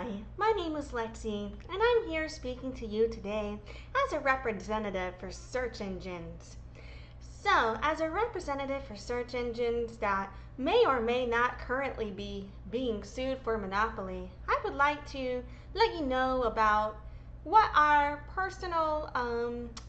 Hi, my name is Lexi, and I'm here speaking to you today as a representative for search engines. So, as a representative for search engines that may or may not currently be being sued for monopoly, I would like to let you know about what our personal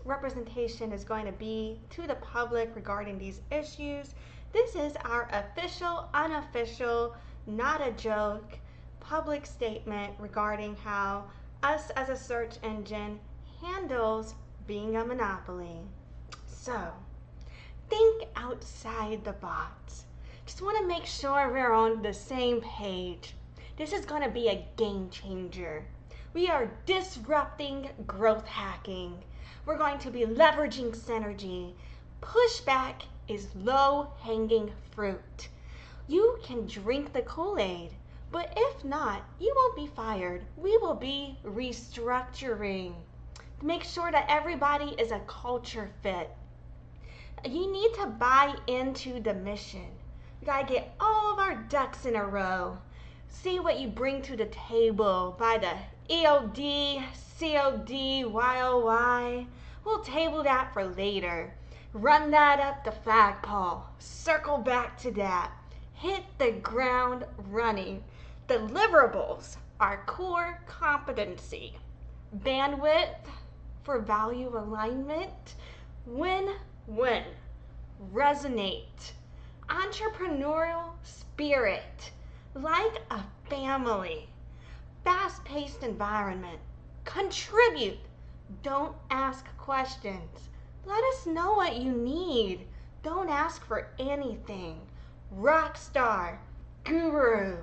representation is going to be to the public regarding these issues. This is our official, unofficial, not a joke, public statement regarding how us as a search engine handles being a monopoly. So, think outside the box. Just want to make sure we're on the same page. This is going to be a game changer. We are disrupting growth hacking. We're going to be leveraging synergy. Pushback is low-hanging fruit. You can drink the Kool-Aid, but if not, you won't be fired. We will be restructuring. Make sure that everybody is a culture fit. You need to buy into the mission. We gotta get all of our ducks in a row. See what you bring to the table by the EOD, COD, YOY. We'll table that for later. Run that up the flagpole. Circle back to that. Hit the ground running. Deliverables are core competency. Bandwidth for value alignment. Win-win. Resonate. Entrepreneurial spirit. Like a family. Fast-paced environment. Contribute. Don't ask questions. Let us know what you need. Don't ask for anything. Rockstar. Guru.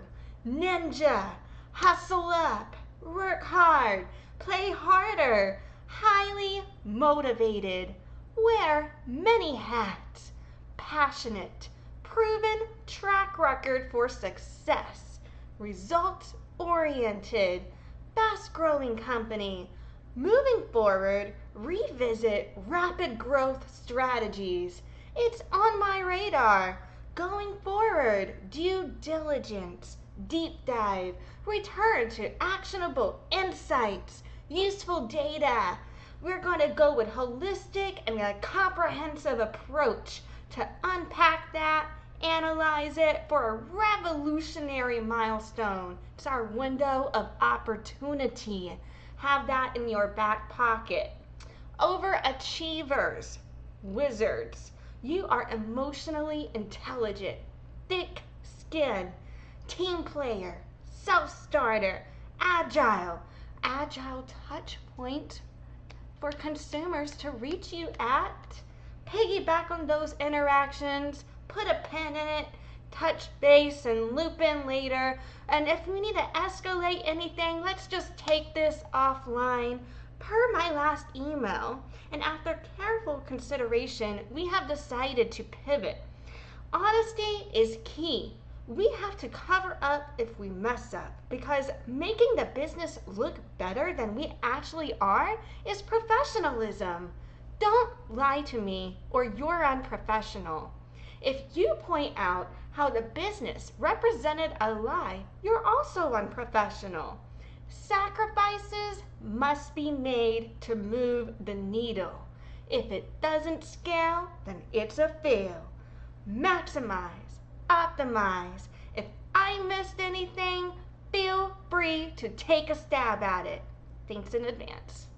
Ninja. Hustle up. Work hard. Play harder. Highly motivated. Wear many hats. Passionate. Proven track record for success. Results oriented. Fast growing company. Moving forward, revisit rapid growth strategies. It's on my radar. Going forward, due diligence. Deep dive, return to actionable insights, useful data. We're going to go with holistic and a comprehensive approach to unpack that, analyze it for a revolutionary milestone. It's our window of opportunity. Have that in your back pocket. Overachievers, wizards. You are emotionally intelligent, thick skin, team player, self-starter, agile touch point for consumers to reach you at. Piggyback on those interactions, put a pin in it, touch base and loop in later. And if we need to escalate anything, let's just take this offline. Per my last email, and after careful consideration, we have decided to pivot. Honesty is key. We have to cover up if we mess up, because making the business look better than we actually are is professionalism. Don't lie to me or you're unprofessional. If you point out how the business represented a lie, you're also unprofessional. Sacrifices must be made to move the needle. If it doesn't scale, then it's a fail. Maximize. Optimize. If I missed anything, feel free to take a stab at it. Thanks in advance.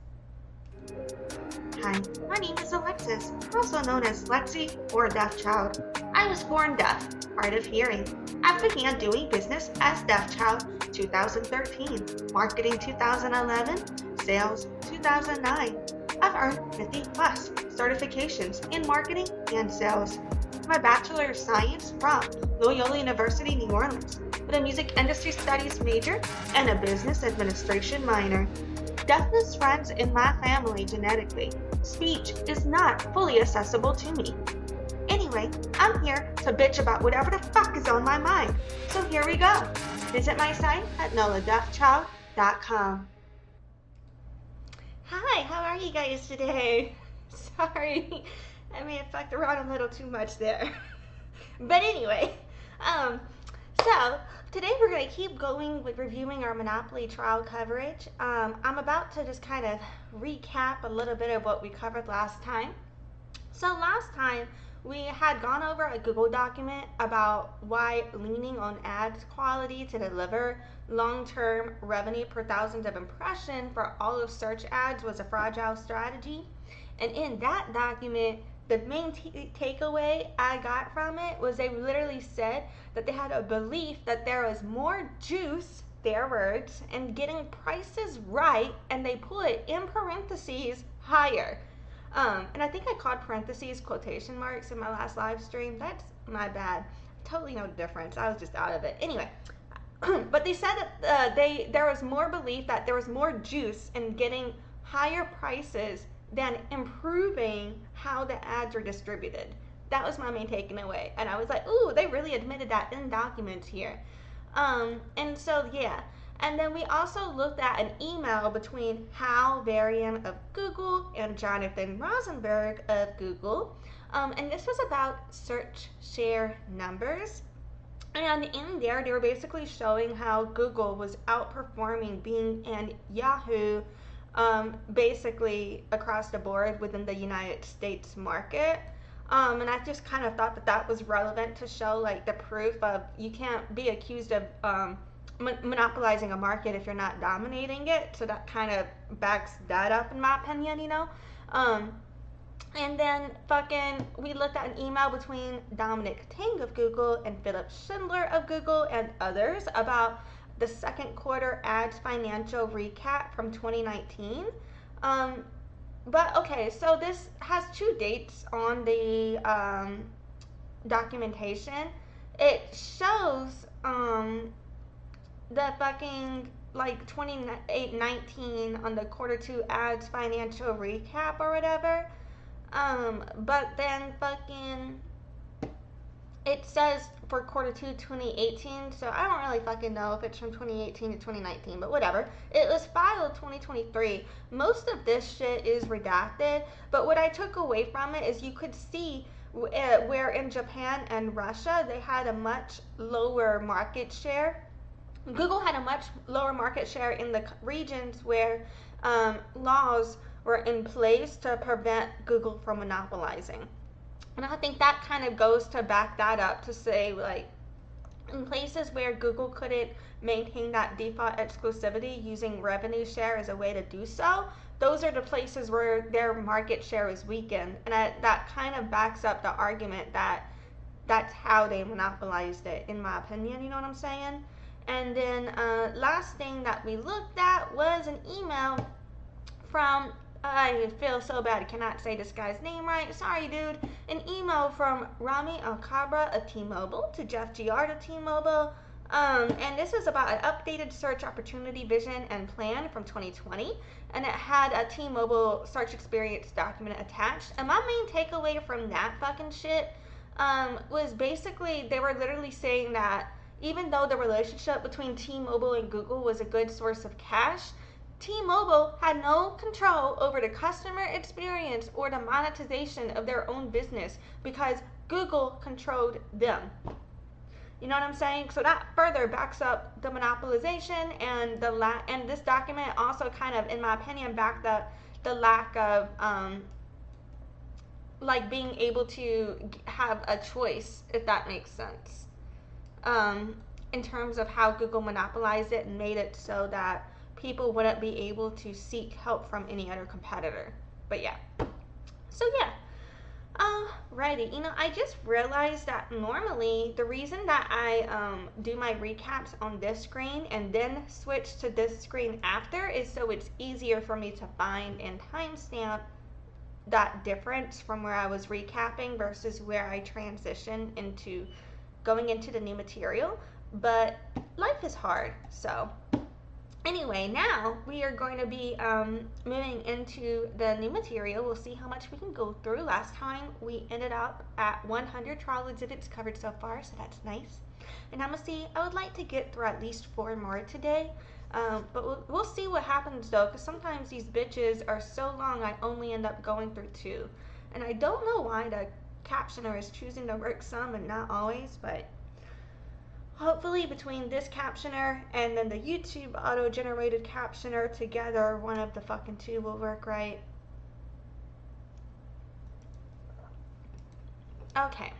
Hi, my name is Alexis, also known as Lexi or Deaf Child. I was born deaf, hard of hearing. I began doing business as Deaf Child 2013, marketing 2011, sales 2009. I've earned 50 plus certifications in marketing and sales. My Bachelor of Science from Loyola University, New Orleans, with a music industry studies major and a business administration minor. Deafness runs in my family genetically. Speech is not fully accessible to me. Anyway, I'm here to bitch about whatever the fuck is on my mind. So here we go. Visit my site at noladeafchild.com. Hi, how are you guys today? Sorry, I may have fucked around a little too much there. But anyway, So, today we're going to keep going with reviewing our Monopoly trial coverage. I'm about to just kind of recap a little bit of what we covered last time. So last time we had gone over a Google document about why leaning on ads quality to deliver long-term revenue per thousand of impression for all of search ads was a fragile strategy. And in that document, the main takeaway I got from it was they literally said that they had a belief that there was more juice, their words, in getting prices right, and they put in parentheses higher. And I think I called parentheses quotation marks in my last live stream. That's my bad. Totally no difference. I was just out of it. Anyway, but they said that there was more belief that there was more juice in getting higher prices than improving how the ads are distributed. That was my main takeaway. And I was like, ooh, they really admitted that in documents here. And so, yeah. And then we also looked at an email between Hal Varian of Google and Jonathan Rosenberg of Google. And this was about search share numbers. And in there, they were basically showing how Google was outperforming Bing and Yahoo basically across the board within the United States market. And I just kind of thought that that was relevant to show like the proof of you can't be accused of monopolizing a market if you're not dominating it. So that kind of backs that up in my opinion, you know. And then we looked at an email between Dominic Tang of Google and Philip Schindler of Google and others about the second quarter ads financial recap from 2019. But okay, so this has two dates on the documentation. It shows the like 2019 on the quarter two ads financial recap or whatever. But then it says for quarter two 2018, so I don't really know if it's from 2018 to 2019, but whatever. It was filed 2023. Most of this shit is redacted, but what I took away from it is you could see where in Japan and Russia they had a much lower market share. Google had a much lower market share in the regions where laws were in place to prevent Google from monopolizing. And I think that kind of goes to back that up to say, like, in places where Google couldn't maintain that default exclusivity using revenue share as a way to do so, those are the places where their market share is weakened. And that kind of backs up the argument that that's how they monopolized it, in my opinion, you know what I'm saying? And then last thing that we looked at was an email from, I feel so bad I cannot say this guy's name right, sorry dude, an email from Rami Alcabra of T-Mobile to Jeff Giard of T-Mobile, and this is about an updated search opportunity vision and plan from 2020, and it had a T-Mobile search experience document attached, and my main takeaway from that fucking shit was basically they were literally saying that even though the relationship between T-Mobile and Google was a good source of cash, T-Mobile had no control over the customer experience or the monetization of their own business because Google controlled them. You know what I'm saying? So that further backs up the monopolization, and and this document also kind of, in my opinion, backed up the lack of like being able to have a choice, if that makes sense. In terms of how Google monopolized it and made it so that people wouldn't be able to seek help from any other competitor. But yeah. So yeah. Alrighty, I just realized that normally the reason that I do my recaps on this screen and then switch to this screen after is so it's easier for me to find and timestamp that difference from where I was recapping versus where I transition into going into the new material. But life is hard, so anyway, now we are going to be moving into the new material. We'll see how much we can go through. Last time we ended up at 100 trial exhibits covered so far, so that's nice. And I'm gonna see, I would like to get through at least 4 more today, but we'll see what happens though, because sometimes these bitches are so long I only end up going through 2. And I don't know why the captioner is choosing to work some and not always, but hopefully between this captioner and then the YouTube auto-generated captioner together, one of the fucking two will work right. Okay.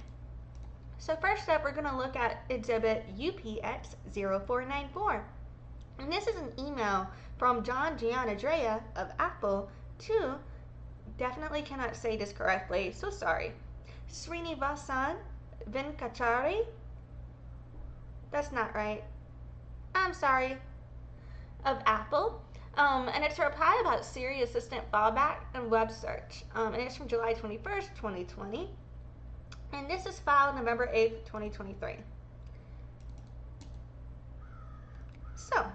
So first up, we're going to look at exhibit UPX0494. And this is an email from John Giannandrea of Apple to, definitely cannot say this correctly, so sorry, Srinivasan Venkatachary. That's not right. I'm sorry. Of Apple. And it's a reply about Siri Assistant fallback and web search. And it's from July 21st, 2020. And this is filed November 8th, 2023. So,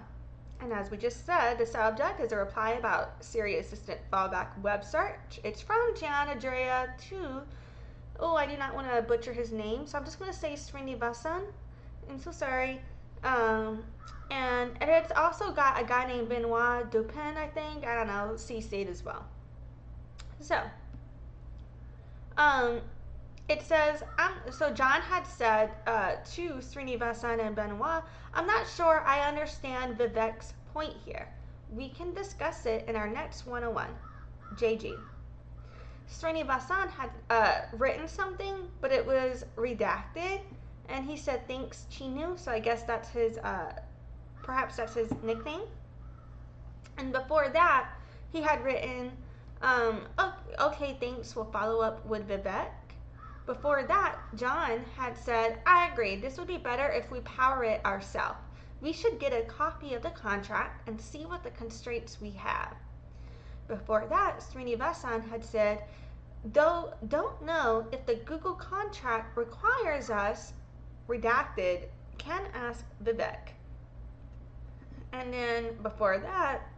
and as we just said, the subject is a reply about Siri Assistant fallback web search. It's from Giannandrea to, I do not want to butcher his name, so I'm just going to say Srinivasan. I'm so sorry. And it's also got a guy named Benedict Gomes, I think. I don't know, CC'd as well. So, it says, so John had said to Srinivasan and Benoit, I'm not sure I understand Vivek's point here. We can discuss it in our next 101. JG. Srinivasan had written something, but it was redacted, and he said, thanks, Chinu, so I guess that's his, perhaps that's his nickname. And before that, he had written, okay, thanks, we'll follow up with Vivek. Before that, John had said, I agree, this would be better if we power it ourselves. We should get a copy of the contract and see what the constraints we have. Before that, Srinivasan had said, don't know if the Google contract requires us, redacted, can ask Vivek. And then before that,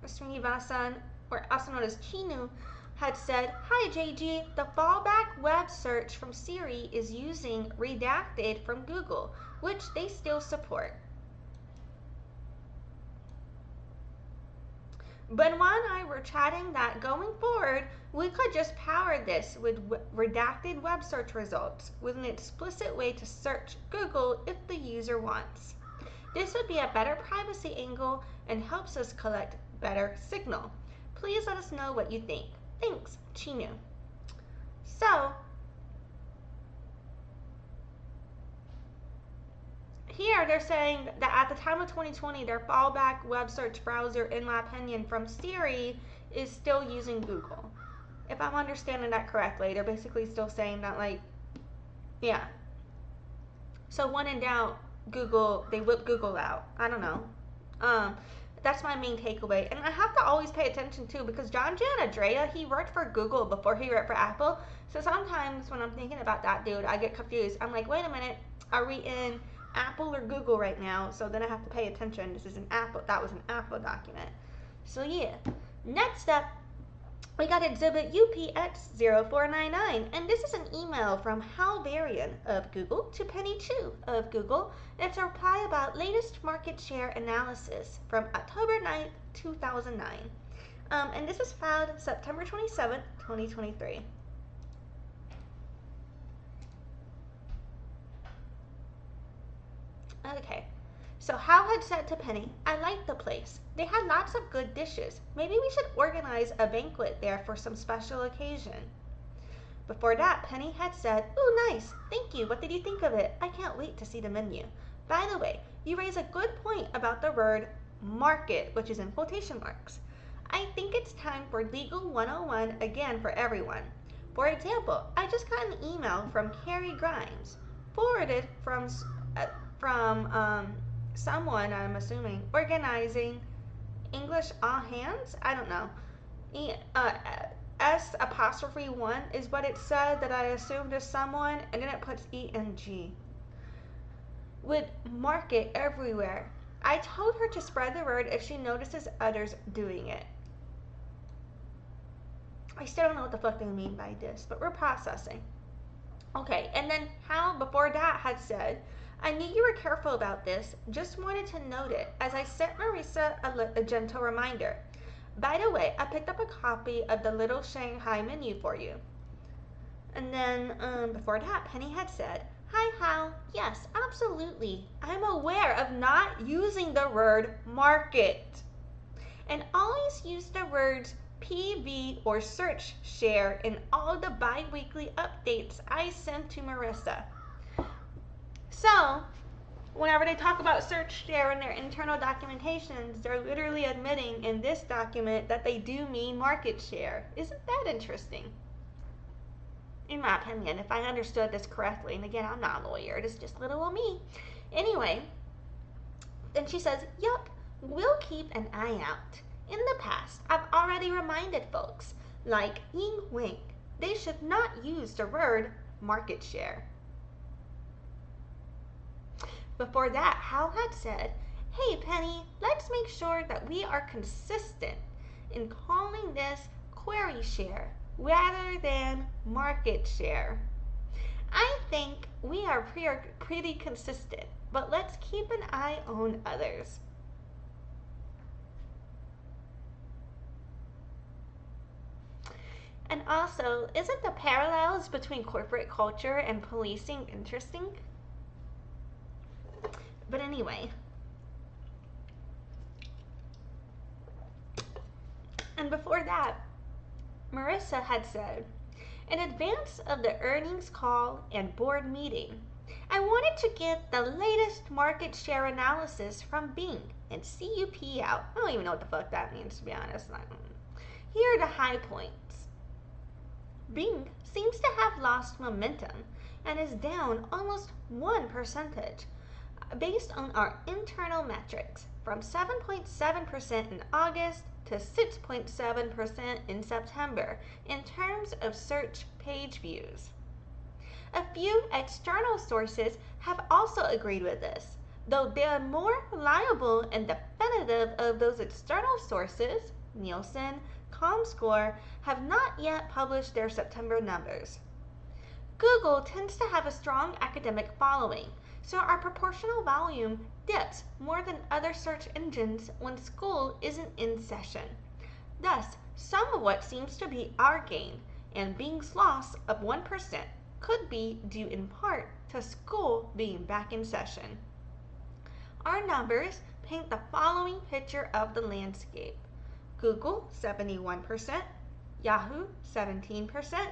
Srinivasan, or also known as Chinu, had said, hi JG, the fallback web search from Siri is using redacted from Google, which they still support. Benoit and I were chatting that going forward, we could just power this with redacted web search results with an explicit way to search Google if the user wants. This would be a better privacy angle and helps us collect better signal. Please let us know what you think. Thanks, Chinu. So, here they're saying that at the time of 2020, their fallback web search browser, in my opinion, from Siri is still using Google. If I'm understanding that correctly, they're basically still saying that, like, yeah. So when in doubt, Google, they whip Google out. I don't know. That's my main takeaway. And I have to always pay attention too, because John Giannandrea, he worked for Google before he worked for Apple. So sometimes when I'm thinking about that dude, I get confused. I'm like, wait a minute, are we in Apple or Google right now? So then I have to pay attention. This is an Apple, that was an Apple document. So yeah. Next up, we got exhibit UPX0499, and this is an email from Hal Varian of Google to Penny Chu of Google. It's a reply about latest market share analysis from October 9th, 2009. And this was filed September 27th, 2023. Okay. So Hal had said to Penny, I like the place. They had lots of good dishes. Maybe we should organize a banquet there for some special occasion. Before that, Penny had said, ooh, nice. Thank you. What did you think of it? I can't wait to see the menu. By the way, you raise a good point about the word market, which is in quotation marks. I think it's time for Legal 101 again for everyone. For example, I just got an email from Carrie Grimes, forwarded from someone, I'm assuming, organizing English all hands? I don't know. S'1 is what it said that I assumed is someone, and then it puts ENG. With market everywhere. I told her to spread the word if she notices others doing it. I still don't know what the fuck they mean by this, but we're processing. Okay, and then Hal before that had said, I knew you were careful about this, just wanted to note it, as I sent Marisa a gentle reminder. By the way, I picked up a copy of the Little Shanghai menu for you. And then before that, Penny had said, Hi Hal, yes, absolutely. I'm aware of not using the word market. And always use the words PV or search share in all the bi-weekly updates I send to Marissa. So, whenever they talk about search share in their internal documentations, they're literally admitting in this document that they do mean market share. Isn't that interesting? In my opinion, if I understood this correctly, and again, I'm not a lawyer, it's just little old me. Anyway, then she says, yup, we'll keep an eye out. In the past, I've already reminded folks, like Ying Wing, they should not use the word market share. Before that, Hal had said, hey Penny, let's make sure that we are consistent in calling this query share rather than market share. I think we are pretty consistent, but let's keep an eye on others. And also, isn't the parallels between corporate culture and policing interesting? But anyway, and before that, Marissa had said, in advance of the earnings call and board meeting, I wanted to get the latest market share analysis from Bing and CUP out. I don't even know what the fuck that means, to be honest. Here are the high points. Bing seems to have lost momentum and is down almost 1% based on our internal metrics, from 7.7% in August to 6.7% in September in terms of search page views. A few external sources have also agreed with this, though the more reliable and definitive of those external sources, Nielsen, ComScore, have not yet published their September numbers. Google tends to have a strong academic following, so our proportional volume dips more than other search engines when school isn't in session. Thus, some of what seems to be our gain and Bing's loss of 1% could be due in part to school being back in session. Our numbers paint the following picture of the landscape. Google 71%, Yahoo 17%,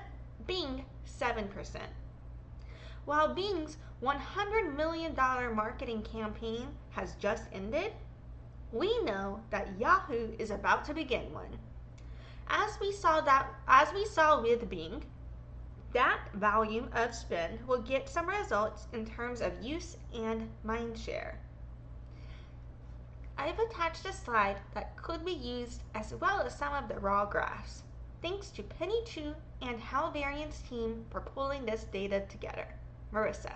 Bing 7%. While Bing's $100 million marketing campaign has just ended, we know that Yahoo is about to begin one. As we saw with Bing, that volume of spend will get some results in terms of use and mind share. I've attached a slide that could be used as well as some of the raw graphs. Thanks to Penny Chu and Hal Varian's team for pulling this data together. Marissa.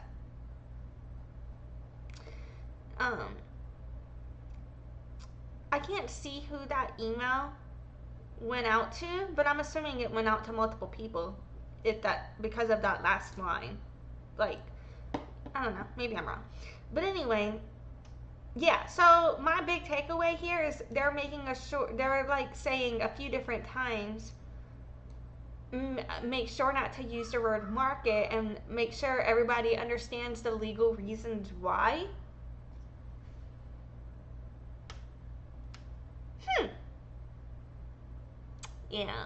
I can't see who that email went out to, but I'm assuming it went out to multiple people because of that last line. Like, I don't know, maybe I'm wrong. But anyway, yeah, so my big takeaway here is they're like saying a few different times, make sure not to use the word market and make sure everybody understands the legal reasons why. Yeah.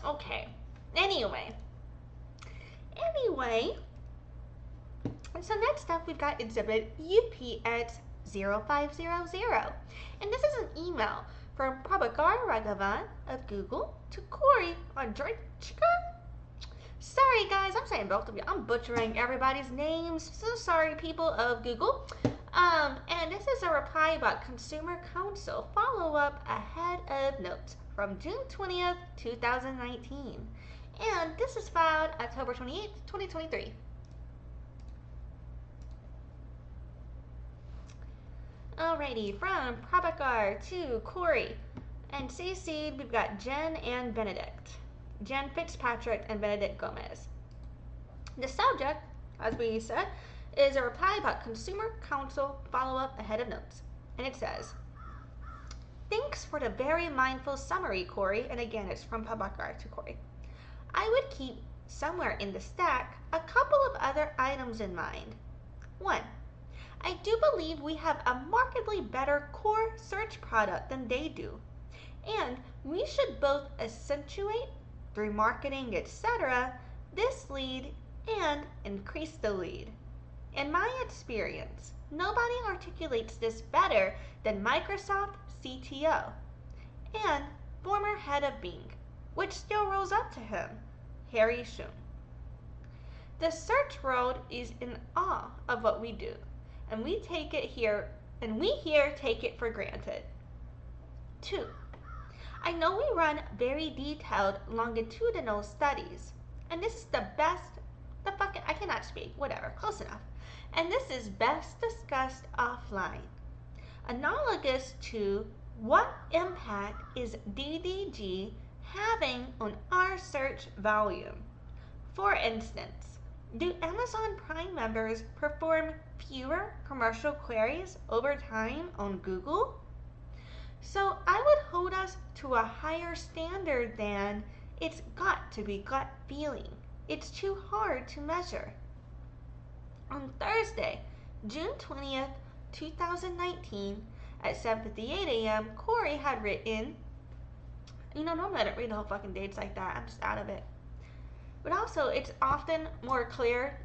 Okay. Anyway. So next up we've got exhibit UPX 0500. And this is an email from Prabhakar Raghavan of Google to Cory Ondrejka. Sorry guys, I'm saying both of you. I'm butchering everybody's names. So sorry, people of Google. And this is a reply about Consumer Counsel follow-up ahead of notes from June 20th, 2019. And this is filed October 28th, 2023. Alrighty, from Prabhakar to Cory. And CC'd, we've got Jen and Benedict. Jen Fitzpatrick and Benedict Gomes. The subject, as we said, is a reply about Consumer Counsel follow-up ahead of notes. And it says, thanks for the very mindful summary, Cory. And again, it's from Prabhakar to Cory. I would keep somewhere in the stack, a couple of other items in mind. 1. I do believe we have a markedly better core search product than they do, and we should both accentuate, through marketing, etc., this lead and increase the lead. In my experience, nobody articulates this better than Microsoft CTO and former head of Bing, which still rolls up to him, Harry Shum. The search world is in awe of what we do, and we take it here take it for granted. 2. I know we run very detailed longitudinal studies, and this is I cannot speak, whatever, close enough. And this is best discussed offline. Analogous to what impact is DDG having on our search volume? For instance, do Amazon Prime members perform fewer commercial queries over time on Google? So I would hold us to a higher standard than it's got to be gut feeling. It's too hard to measure. On Thursday, June 20th, 2019, at 7:58 a.m., Cory had written, normally I don't read the whole fucking dates like that. I'm just out of it. But also, it's often more clear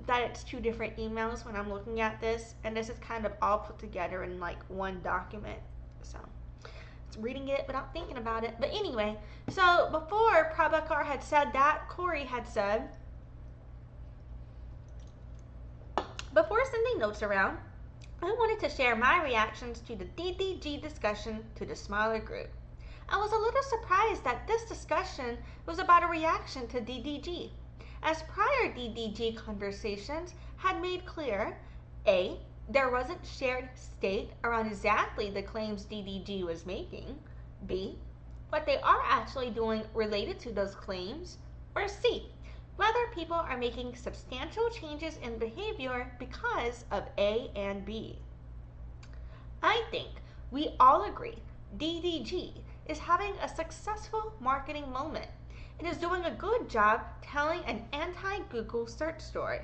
that it's two different emails when I'm looking at this, and this is kind of all put together in like one document. So, it's reading it without thinking about it. But anyway, so before Prabhakar had said that, Cory had said, before sending notes around, I wanted to share my reactions to the DDG discussion to the smaller group. I was a little surprised that this discussion was about a reaction to DDG, as prior DDG conversations had made clear, A, there wasn't shared state around exactly the claims DDG was making, B, what they are actually doing related to those claims, or C, whether people are making substantial changes in behavior because of A and B. I think we all agree DDG is having a successful marketing moment and is doing a good job telling an anti-Google search story.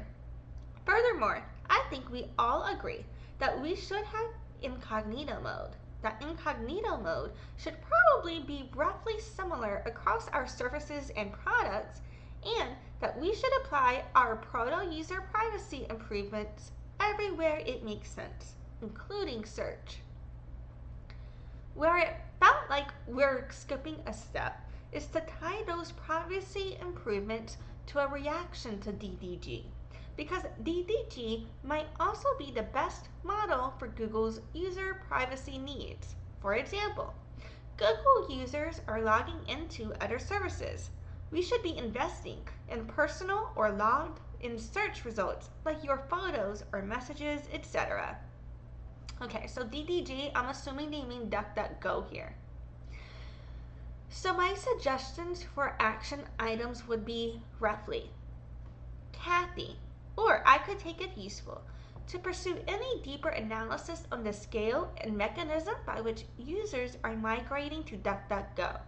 Furthermore, I think we all agree that we should have incognito mode. That incognito mode should probably be roughly similar across our services and products, and that we should apply our proto-user privacy improvements everywhere it makes sense, including search. Where it felt like we're skipping a step is to tie those privacy improvements to a reaction to DDG, because DDG might also be the best model for Google's user privacy needs. For example, Google users are logging into other services. We should be investing in personal or logged in search results like your photos or messages, etc. Okay, so DDG, I'm assuming they mean DuckDuckGo here. So my suggestions for action items would be roughly, Kathy, or I could take it useful, to pursue any deeper analysis on the scale and mechanism by which users are migrating to DuckDuckGo.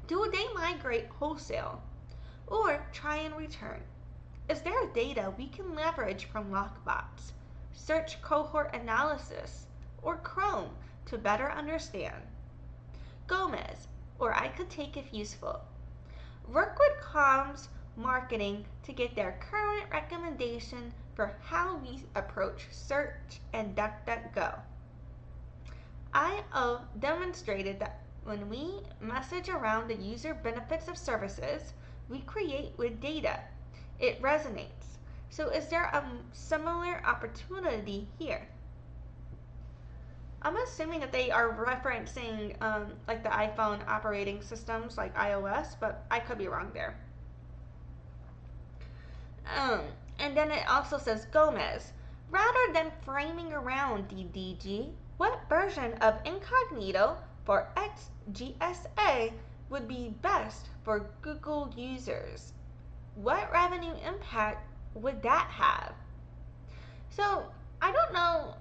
Do they migrate wholesale, or try and return? Is there data we can leverage from Lockbox, search cohort analysis, or Chrome to better understand? Gomes, or I could take if useful. Work with comms marketing to get their current recommendation for how we approach search and DuckDuckGo. I.O. demonstrated that when we message around the user benefits of services we create with data, it resonates. So is there a similar opportunity here? I'm assuming that they are referencing like the iPhone operating systems like iOS, but I could be wrong there. And then it also says Gomes, rather than framing around DDG, what version of incognito for XGSA would be best for Google users? What revenue impact would that have? So I don't know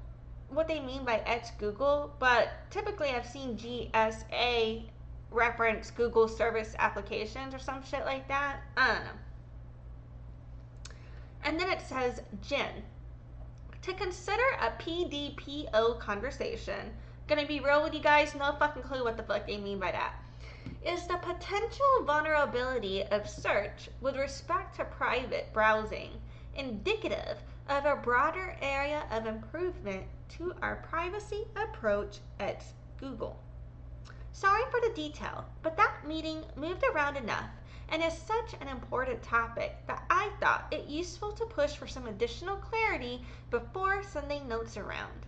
what they mean by Google, but typically I've seen GSA reference Google service applications or some shit like that. I don't know. And then it says, Jen, to consider a PDPO conversation, gonna be real with you guys, no fucking clue what the fuck they mean by that, is the potential vulnerability of search with respect to private browsing indicative of a broader area of improvement to our privacy approach at Google. Sorry for the detail, but that meeting moved around enough and is such an important topic that I thought it useful to push for some additional clarity before sending notes around.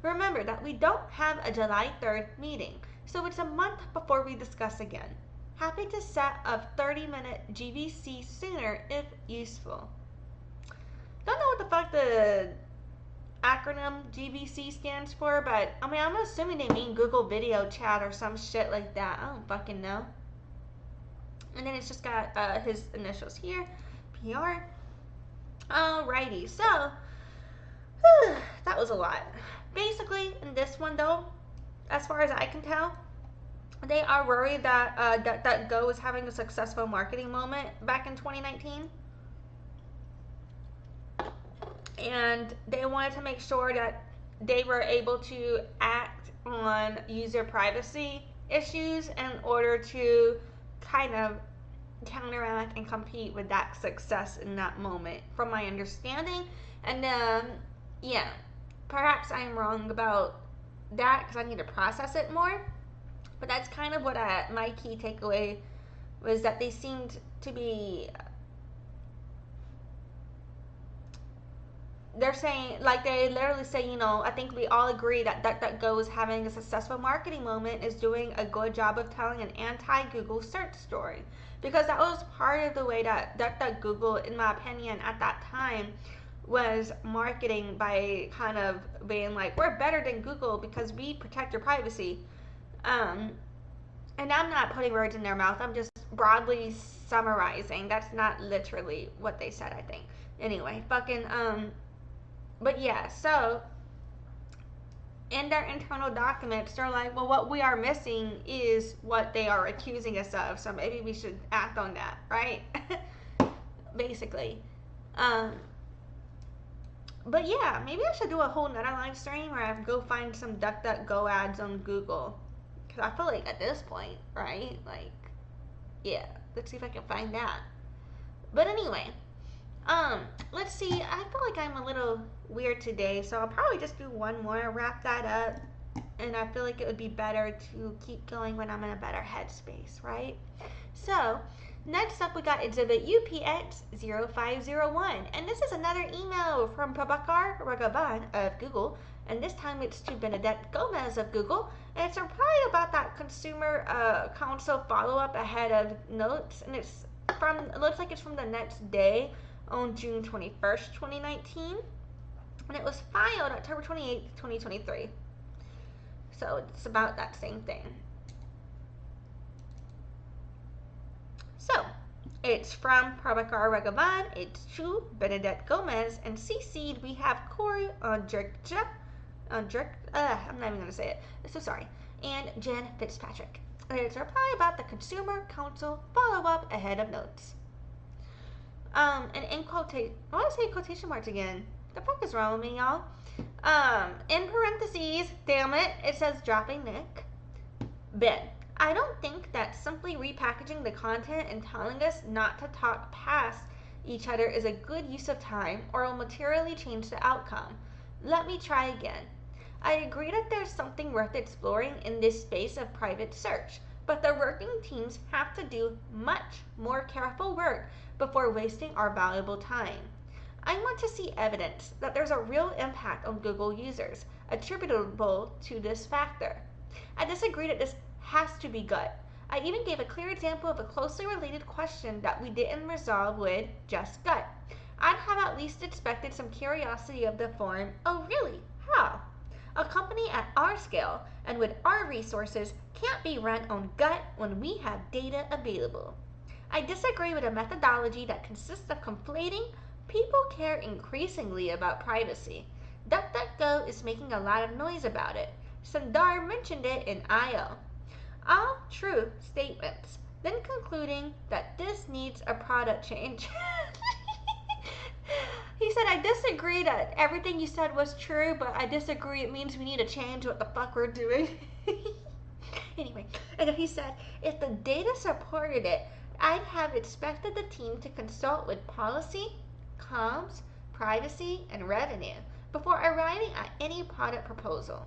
Remember that we don't have a July 3rd meeting, so it's a month before we discuss again. Happy to set a 30-minute GVC sooner if useful. Don't know what the fuck the acronym GVC stands for, but I mean, I'm assuming they mean Google Video Chat or some shit like that. I don't fucking know. And then it's just got his initials here, PR. Alrighty, so that was a lot. Basically, in this one though, as far as I can tell, they are worried that DuckDuckGo is having a successful marketing moment back in 2019. And they wanted to make sure that they were able to act on user privacy issues in order to kind of counteract and compete with that success in that moment, from my understanding. And yeah, perhaps I'm wrong about that because I need to process it more. But that's kind of what my key takeaway was, that they seemed to be, they're saying, like, they literally say, you know, I think we all agree that DuckDuckGo is having a successful marketing moment, is doing a good job of telling an anti-Google search story. Because that was part of the way that DuckDuckGoogle, in my opinion, at that time, was marketing, by kind of being like, we're better than Google because we protect your privacy. And I'm not putting words in their mouth, I'm just broadly summarizing. That's not literally what they said, I think. Anyway, but yeah, so in their internal documents, they're like, well, what we are missing is what they are accusing us of, so maybe we should act on that, right? Basically. But yeah, maybe I should do a whole nother live stream where I go find some DuckDuckGo ads on Google. Because I feel like at this point, right? Like, yeah, let's see if I can find that. But anyway, let's see. I feel like I'm a little weird today, so I'll probably just do one more, wrap that up. And I feel like it would be better to keep going when I'm in a better headspace, right? So, next up we got exhibit UPX0501. And this is another email from Prabhakar Raghavan of Google. And this time it's to Benedict Gomes of Google. And it's probably about that consumer council follow-up ahead of notes. And it looks like it's from the next day, on June 21st, 2019. And it was filed October 28th, 2023. So it's about that same thing. So, it's from Prabhakar Raghavan, it's to Benedict Gomes, and CC'd we have Cory Ondrejka, I'm not even going to say it, I'm so sorry, and Jen Fitzpatrick. And it's a reply about the Consumer Council follow-up ahead of notes. And in quotation, I want to say quotation marks again. The fuck is wrong with me, y'all? In parentheses, damn it, it says dropping Nick. Ben, I don't think that simply repackaging the content and telling us not to talk past each other is a good use of time or will materially change the outcome. Let me try again. I agree that there's something worth exploring in this space of private search, but the working teams have to do much more careful work before wasting our valuable time. I want to see evidence that there's a real impact on Google users attributable to this factor. I disagree that this has to be gut. I even gave a clear example of a closely related question that we didn't resolve with just gut. I'd have at least expected some curiosity of the form, oh really, how? A company at our scale and with our resources can't be run on gut when we have data available. I disagree with a methodology that consists of conflating people care increasingly about privacy. DuckDuckGo is making a lot of noise about it. Sundar mentioned it in I.O. All true statements, then concluding that this needs a product change. He said, I disagree that everything you said was true, but I disagree. It means we need to change what the fuck we're doing. Anyway, and he said, if the data supported it, I'd have expected the team to consult with policy, comms, privacy, and revenue before arriving at any product proposal.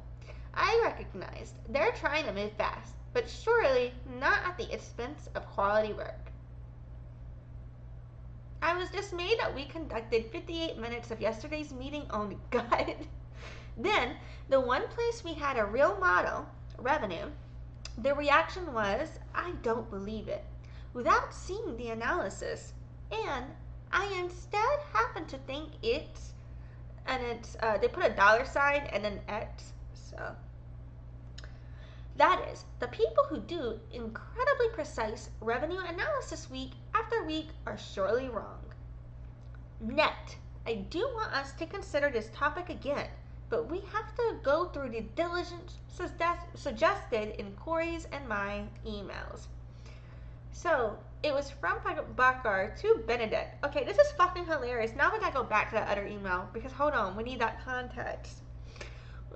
I recognized they're trying to move fast, but surely not at the expense of quality work. I was dismayed that we conducted 58 minutes of yesterday's meeting on God. Then, the one place we had a real model, revenue, the reaction was, I don't believe it, without seeing the analysis. And I instead happen to think it's, and it's, they put a $sign and an X, so. That is, the people who do incredibly precise revenue analysis week after week are surely wrong. Net, I do want us to consider this topic again, but we have to go through the diligence suggested in Cory's and my emails. So, it was from Prabhakar to Benedict. Okay, this is fucking hilarious. Now we gotta go back to that other email, because hold on, we need that context.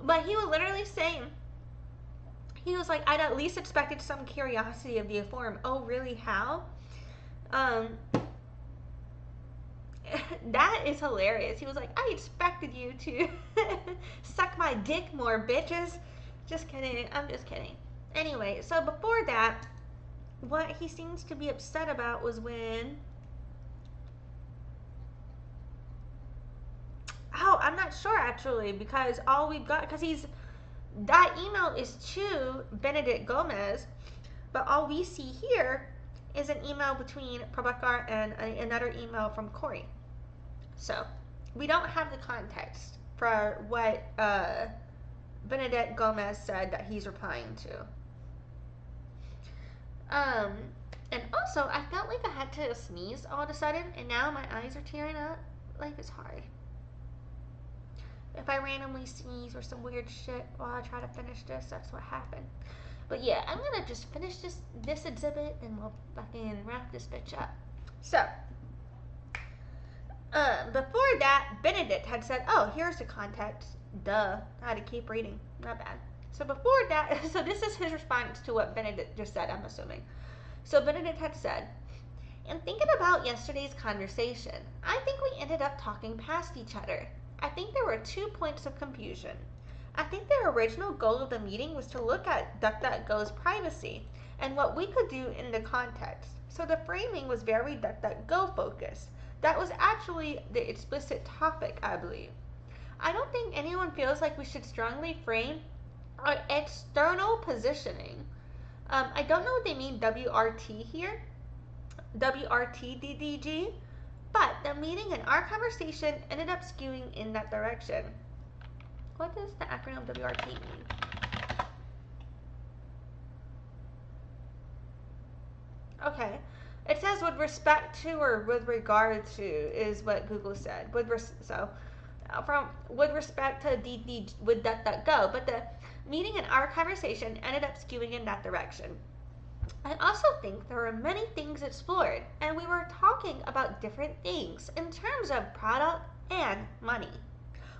But he was literally saying, he was like, I'd at least expected some curiosity of the forum. Oh, really? How? That is hilarious. He was like, I expected you to suck my dick more, bitches. Just kidding. I'm just kidding. Anyway, so before that, what he seems to be upset about was when... Oh, I'm not sure actually, because all we've got, because he's... That email is to Benedict Gomes, but all we see here is an email between Prabhakar and another email from Cory. So, we don't have the context for what Benedict Gomes said that he's replying to. And also, I felt like I had to sneeze all of a sudden, and now my eyes are tearing up. Like, it's hard. If I randomly sneeze or some weird shit while I try to finish this, that's what happened. But yeah, I'm gonna just finish this exhibit and we'll fucking wrap this bitch up. So, before that, Benedict had said, oh, here's the context. Duh. I had to keep reading. Not bad. So before that, so this is his response to what Benedict just said, I'm assuming. So Benedict had said, in thinking about yesterday's conversation, I think we ended up talking past each other. I think there were 2 points of confusion. I think the original goal of the meeting was to look at DuckDuckGo's privacy and what we could do in the context. So the framing was very DuckDuckGo focused. That was actually the explicit topic, I believe. I don't think anyone feels like we should strongly frame our external positioning. I don't know what they mean WRT here, WRTDDG, but the meeting and our conversation ended up skewing in that direction. What does the acronym WRT mean? Okay. It says with respect to or with regard to is what Google said. With respect to with DuckDuckGo, but the meeting and our conversation ended up skewing in that direction. I also think there were many things explored, and we were talking about different things in terms of product and money.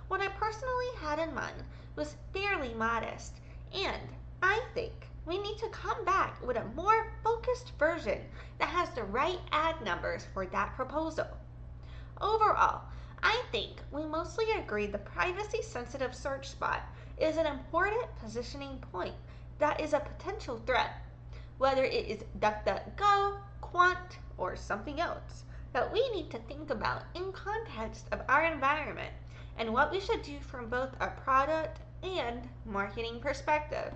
What I personally had in mind was fairly modest, and I think we need to come back with a more focused version that has the right ad numbers for that proposal. Overall, I think we mostly agree the privacy-sensitive search spot is an important positioning point that is a potential threat, whether it is DuckDuckGo, Quant, or something else, that we need to think about in context of our environment and what we should do from both a product and marketing perspective.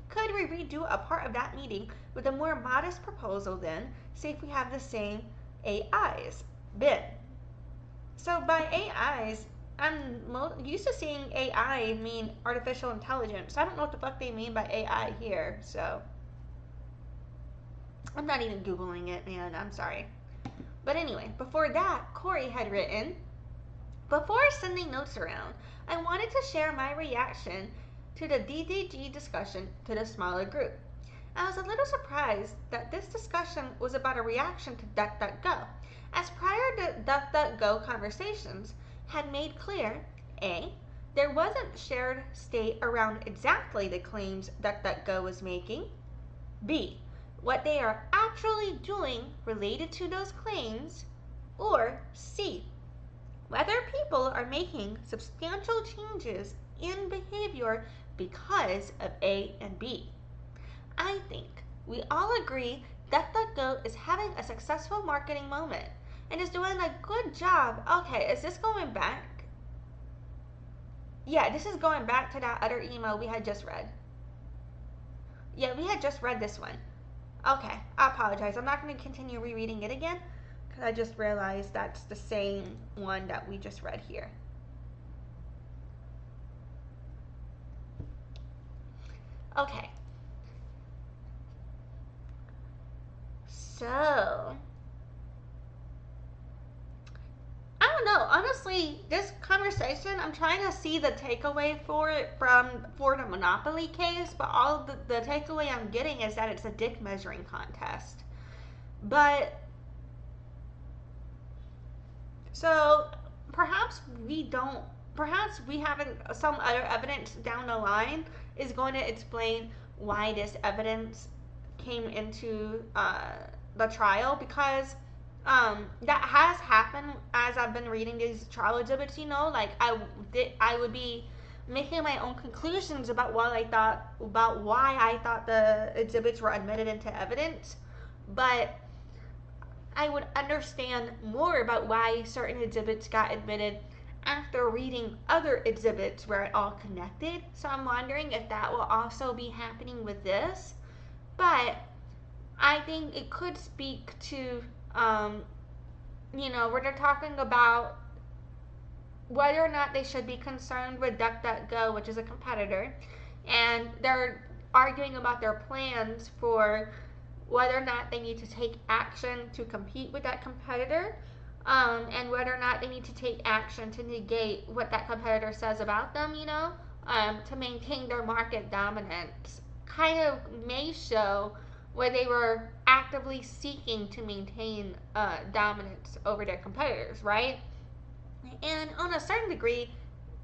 Could we redo a part of that meeting with a more modest proposal then, see if we have the same AIs? Ben. So by AIs, I'm used to seeing AI mean artificial intelligence. I don't know what the fuck they mean by AI here, so I'm not even Googling it, man. I'm sorry. But anyway, before that, Cory had written, before sending notes around, I wanted to share my reaction to the DDG discussion to the smaller group. I was a little surprised that this discussion was about a reaction to DuckDuckGo, as prior DuckDuckGo conversations had made clear, A, there wasn't shared state around exactly the claims DuckDuckGo was making, B, what they are actually doing related to those claims, or C, whether people are making substantial changes in behavior because of A and B. I think we all agree DuckDuckGo is having a successful marketing moment and is doing a good job. Okay, is this going back? Yeah, this is going back to that other email we had just read. Yeah, we had just read this one. Okay, I apologize. I'm not going to continue rereading it again because I just realized that's the same one that we just read here. Okay. So, I don't know. Honestly, this conversation, I'm trying to see the takeaway for it for the Monopoly case, but all the takeaway I'm getting is that it's a dick measuring contest. But so perhaps we haven't, some other evidence down the line is going to explain why this evidence came into the trial, because that has happened as I've been reading these trial exhibits. Like I would be making my own conclusions about why I thought the exhibits were admitted into evidence, but I would understand more about why certain exhibits got admitted after reading other exhibits where it all connected. So I'm wondering if that will also be happening with this. But I think it could speak to, where they're talking about whether or not they should be concerned with DuckDuckGo, which is a competitor, and they're arguing about their plans for whether or not they need to take action to compete with that competitor, and whether or not they need to take action to negate what that competitor says about them, to maintain their market dominance. Kind of may show where they were actively seeking to maintain dominance over their competitors, right? And on a certain degree,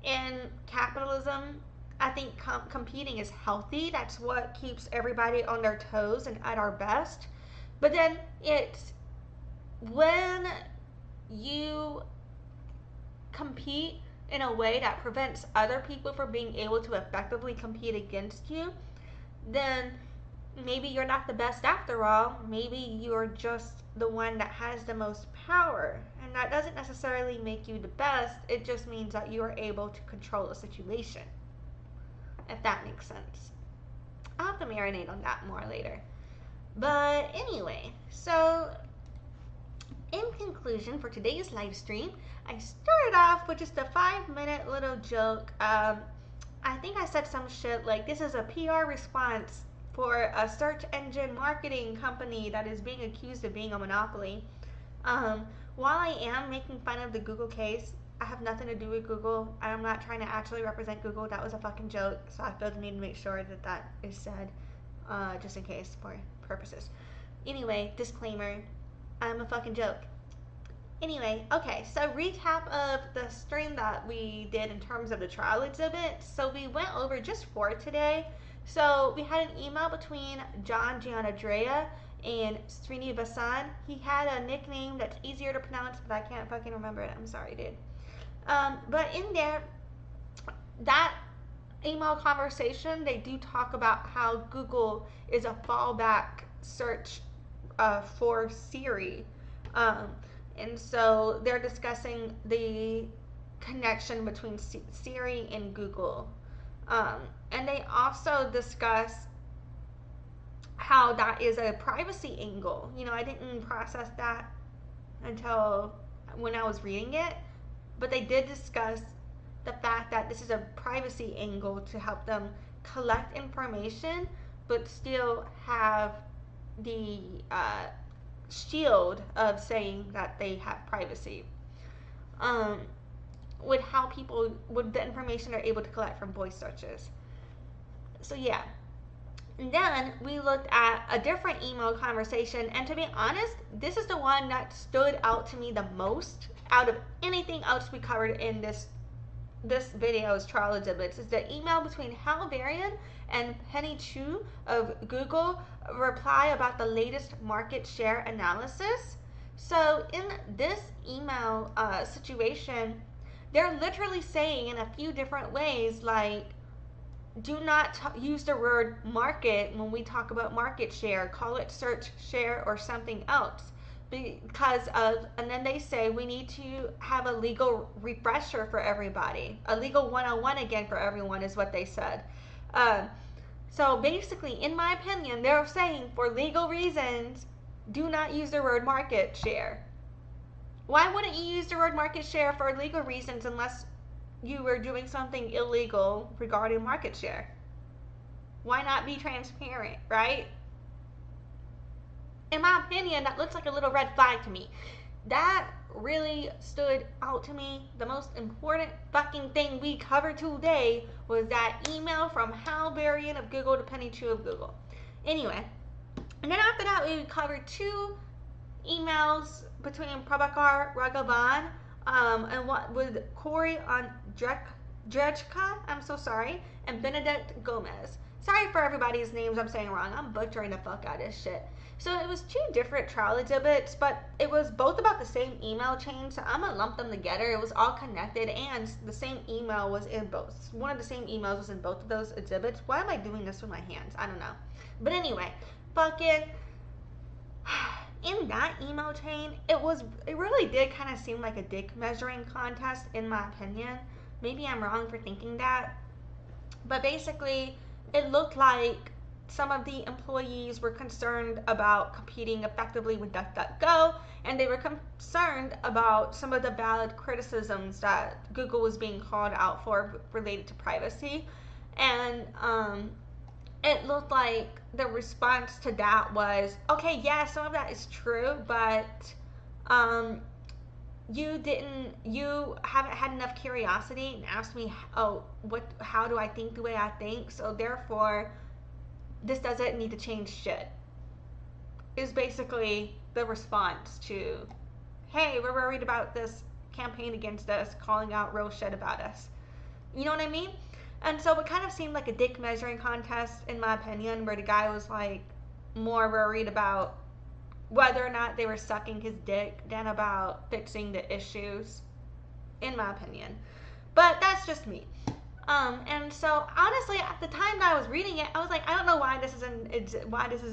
in capitalism, I think competing is healthy. That's what keeps everybody on their toes and at our best. But then it's when you compete in a way that prevents other people from being able to effectively compete against you, then maybe you're not the best after all. Maybe you're just the one that has the most power. And that doesn't necessarily make you the best. It just means that you are able to control a situation, if that makes sense. I'll have to marinate on that more later. But anyway, so in conclusion for today's live stream, I started off with just a 5-minute little joke. I think I said some shit like, this is a PR response for a search engine marketing company that is being accused of being a monopoly. While I am making fun of the Google case, I have nothing to do with Google. I'm not trying to actually represent Google. That was a fucking joke, so I feel the need to make sure that that is said, just in case for purposes. Anyway, disclaimer, I'm a fucking joke. Anyway, okay, so recap of the stream that we did in terms of the trial exhibit. So we went over just 4 today. So we had an email between John Giannandrea and Srinivasan. He had a nickname that's easier to pronounce, but I can't fucking remember it. I'm sorry, dude. But in there, that email conversation, they do talk about how Google is a fallback search for Siri. And so they're discussing the connection between Siri and Google. And they also discuss how that is a privacy angle. I didn't process that until when I was reading it, but they did discuss the fact that this is a privacy angle to help them collect information, but still have the shield of saying that they have privacy. With how people, with the information they're able to collect from voice searches. So yeah. And then we looked at a different email conversation, and to be honest, this is the one that stood out to me the most out of anything else we covered in this video's trial exhibits. Is the email between Hal Varian and Penny Chu of Google reply about the latest market share analysis. So in this email situation, they're literally saying in a few different ways, like, do not use the word market when we talk about market share. Call it search share or something else. And then they say we need to have a legal refresher for everybody. A legal 101 again for everyone is what they said. So basically, in my opinion, they're saying for legal reasons, do not use the word market share. Why wouldn't you use the word market share for legal reasons unless you were doing something illegal regarding market share? Why not be transparent, right? In my opinion, that looks like a little red flag to me. That really stood out to me. The most important fucking thing we covered today was that email from Hal Varian of Google to Penny Chu of Google. Anyway, and then after that, we covered 2 emails between Prabhakar Raghavan and what with Cory Ondrejka, I'm so sorry, and Benedict Gomes. Sorry for everybody's names I'm saying wrong. I'm butchering the fuck out of this shit. So it was 2 different trial exhibits, but it was both about the same email chain, so I'm gonna lump them together. It was all connected, and the same email was in both. One of the same emails was in both of those exhibits. Why am I doing this with my hands? I don't know. But anyway, fucking in that email chain, it really did kind of seem like a dick measuring contest, in my opinion. Maybe I'm wrong for thinking that, but basically it looked like some of the employees were concerned about competing effectively with DuckDuckGo, and they were concerned about some of the valid criticisms that Google was being called out for related to privacy. And it looked like the response to that was, okay, yeah, some of that is true, but you haven't had enough curiosity and asked me, how do I think the way I think, so therefore this doesn't need to change shit, is basically the response to, hey, we're worried about this campaign against us calling out real shit about us. You know what I mean? And so it kind of seemed like a dick measuring contest, in my opinion, where the guy was like more worried about whether or not they were sucking his dick than about fixing the issues, in my opinion. But that's just me. And so honestly, at the time that I was reading it, I was like, I don't know why this is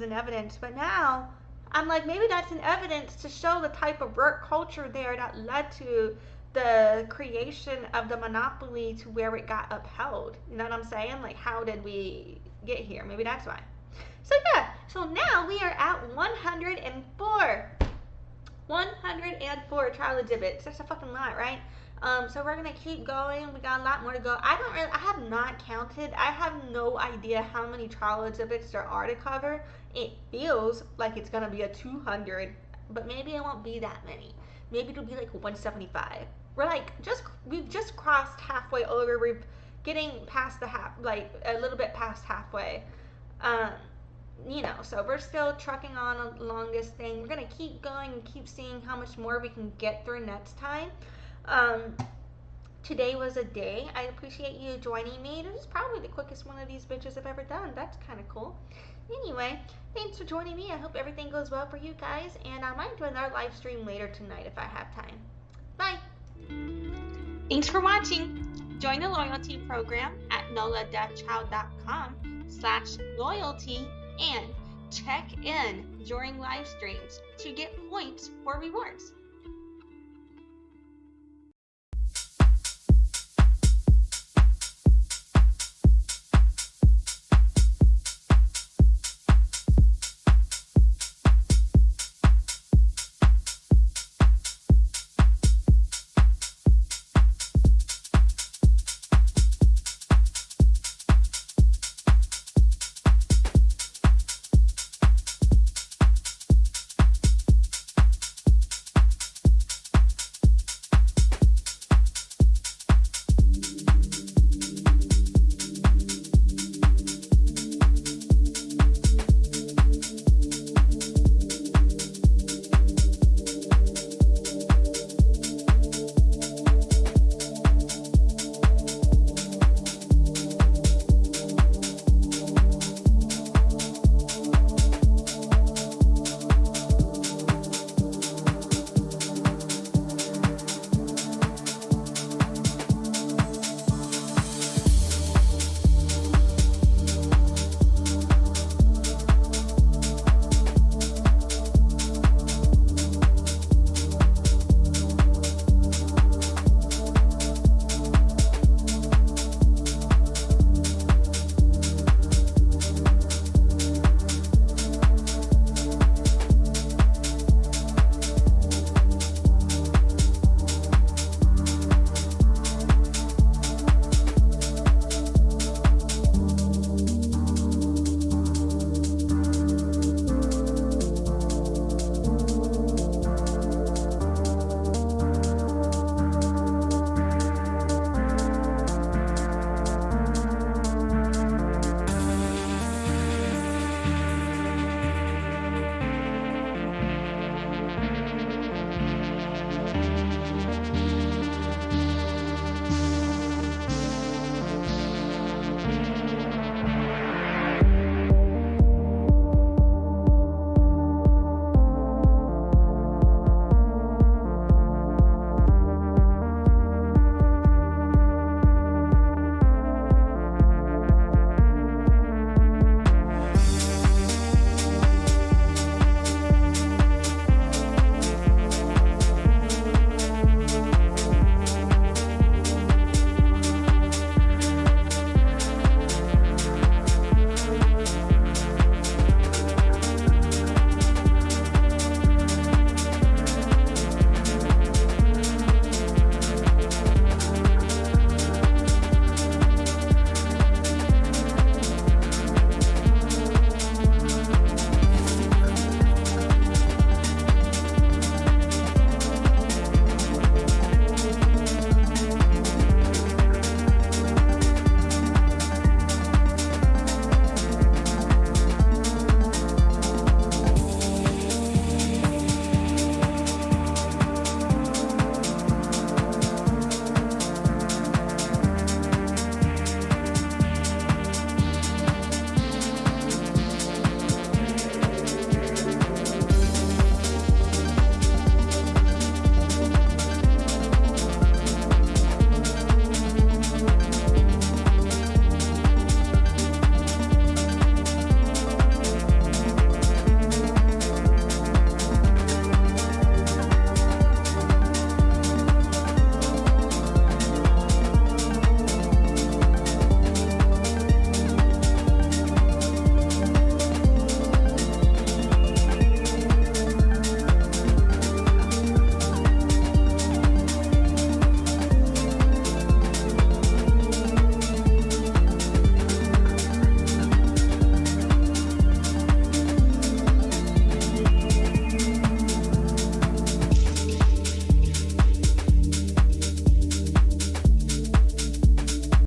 in evidence, but now I'm like, maybe that's in evidence to show the type of work culture there that led to the creation of the monopoly to where it got upheld. You know what I'm saying? Like, how did we get here? Maybe that's why. So yeah, so now we are at 104. 104 trial exhibits. That's a fucking lot, right? So we're gonna keep going. We got a lot more to go. I have not counted. I have no idea how many trial exhibits there are to cover. It feels like it's gonna be a 200, but maybe it won't be that many. Maybe it'll be like 175. We've just crossed halfway over. We're getting past the half, like a little bit past halfway. So we're still trucking on along this thing. We're gonna keep going and keep seeing how much more we can get through next time. Today was a day. I appreciate you joining me. This is probably the quickest one of these bitches I've ever done. That's kind of cool. Anyway, thanks for joining me. I hope everything goes well for you guys, and I might do another live stream later tonight if I have time. Bye! Thanks for watching. Join the loyalty program at noladeafchild.com/loyalty and check in during live streams to get points for rewards.